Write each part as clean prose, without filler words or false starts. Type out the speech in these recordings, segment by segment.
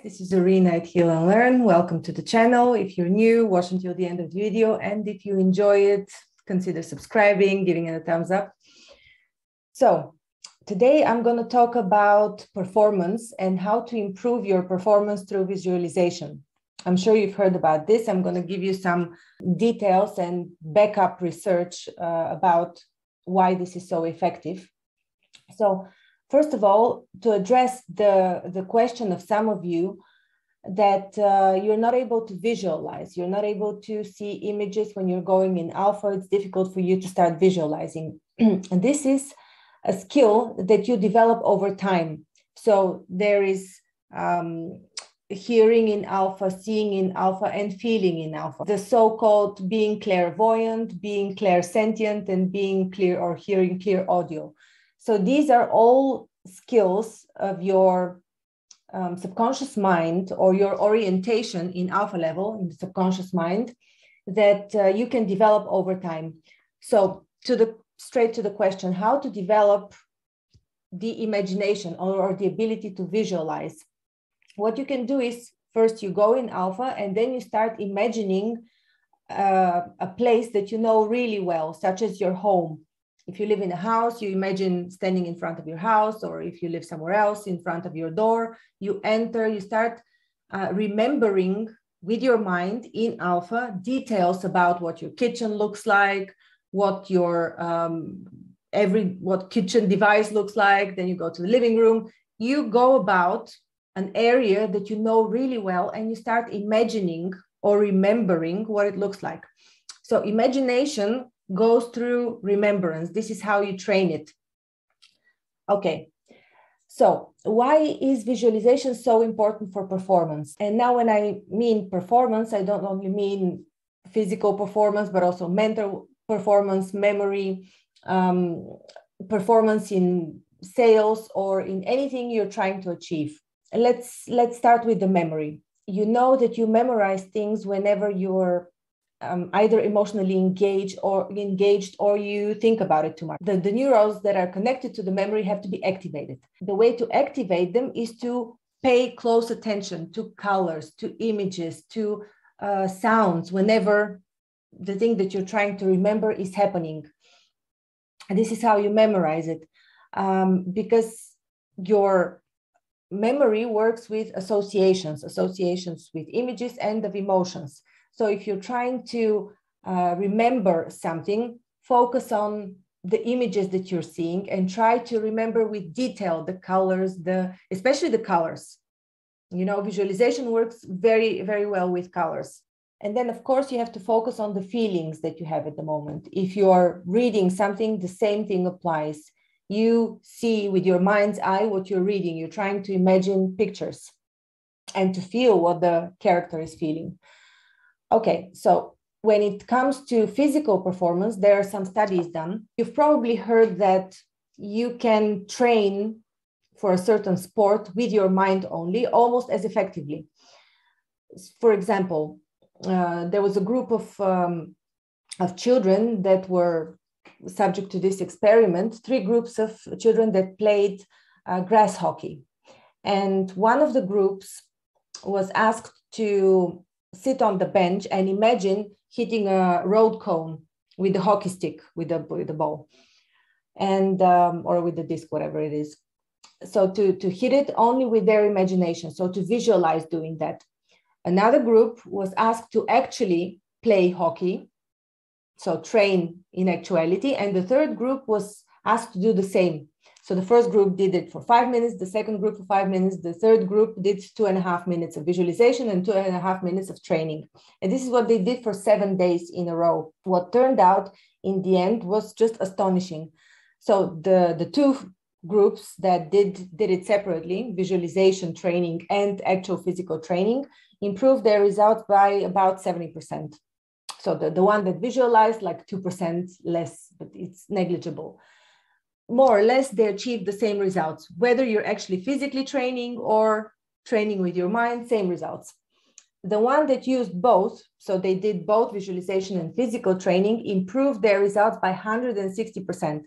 This is Arena at Healnlearn. Welcome to the channel. If you're new, watch until the end of the video. And if you enjoy it, consider subscribing, giving it a thumbs up. So today I'm going to talk about performance and how to improve your performance through visualization. I'm sure you've heard about this. I'm going to give you some details and backup research about why this is so effective. So first of all, to address the question of some of you that you're not able to visualize, you're not able to see images when you're going in alpha, it's difficult for you to start visualizing. And this is a skill that you develop over time. So there is hearing in alpha, seeing in alpha, and feeling in alpha. The so-called being clairvoyant, being clairsentient, and being clear or hearing clear audio. So these are all skills of your subconscious mind or your orientation in alpha level, in the subconscious mind, that you can develop over time. So straight to the question, how to develop the imagination or the ability to visualize. What you can do is first you go in alpha and then you start imagining a place that you know really well, such as your home. If you live in a house, you imagine standing in front of your house, or if you live somewhere else in front of your door, you enter, you start remembering with your mind in alpha details about what your kitchen looks like, what your what kitchen device looks like. Then you go to the living room, you go about an area that you know really well, and you start imagining or remembering what it looks like. So imagination goes through remembrance. This is how you train it. Okay, so why is visualization so important for performance? And now when I mean performance, I don't only mean physical performance, but also mental performance, memory, performance in sales, or in anything you're trying to achieve. Let's start with the memory. You know that you memorize things whenever you're either emotionally engaged or you think about it too much. The neurons that are connected to the memory have to be activated. The way to activate them is to pay close attention to colors, to images, to sounds whenever the thing that you're trying to remember is happening. And this is how you memorize it, because your memory works with associations with images and of emotions. So if you're trying to remember something, focus on the images that you're seeing and try to remember with detail the colors, especially the colors. You know, visualization works very, very well with colors. And then, of course, you have to focus on the feelings that you have at the moment. If you're reading something, the same thing applies. You see with your mind's eye what you're reading. You're trying to imagine pictures and to feel what the character is feeling. Okay, so when it comes to physical performance, there are some studies done. You've probably heard that you can train for a certain sport with your mind only, almost as effectively. For example, there was a group of children that were subject to this experiment, 3 groups of children that played grass hockey. And one of the groups was asked to sit on the bench and imagine hitting a road cone with the hockey stick, with the ball, and or with the disc, whatever it is. So to hit it only with their imagination, so to visualize doing that. Another group was asked to actually play hockey, so train in actuality, and the third group was asked to do the same. So the first group did it for 5 minutes, the second group for 5 minutes, the third group did 2.5 minutes of visualization and 2.5 minutes of training. And this is what they did for 7 days in a row. What turned out in the end was just astonishing. So the 2 groups that did it separately, visualization training and actual physical training, improved their results by about 70%. So the one that visualized, like 2% less, but it's negligible. More or less, they achieve the same results, whether you're actually physically training or training with your mind, same results. The one that used both, so they did both visualization and physical training, improved their results by 160%.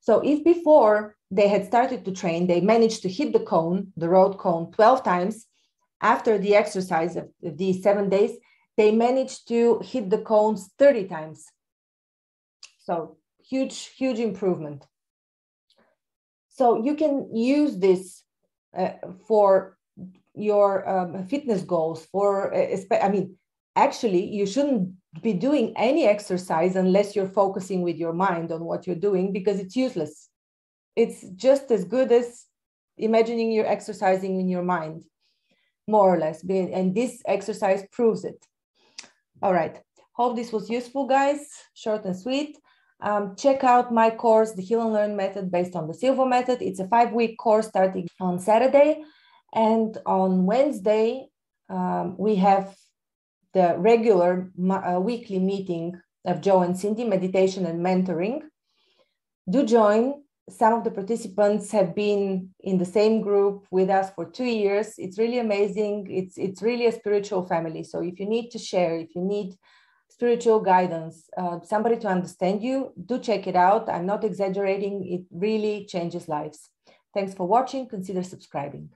So if before they had started to train, they managed to hit the road cone 12 times, after the exercise of these 7 days, they managed to hit the cones 30 times. So huge, huge improvement. So you can use this for your fitness goals. Actually, you shouldn't be doing any exercise unless you're focusing with your mind on what you're doing, because it's useless. It's just as good as imagining you're exercising in your mind, more or less. And this exercise proves it. All right. Hope this was useful, guys. Short and sweet. Check out my course, the Healnlearn method based on the Silva method. It's a 5-week course starting on Saturday. And on Wednesday, we have the regular weekly meeting of Joe and Cindy, meditation and mentoring. Do join. Some of the participants have been in the same group with us for 2 years. It's really amazing. It's really a spiritual family. So if you need to share, if you need spiritual guidance, somebody to understand you, do check it out. I'm not exaggerating. It really changes lives. Thanks for watching. Consider subscribing.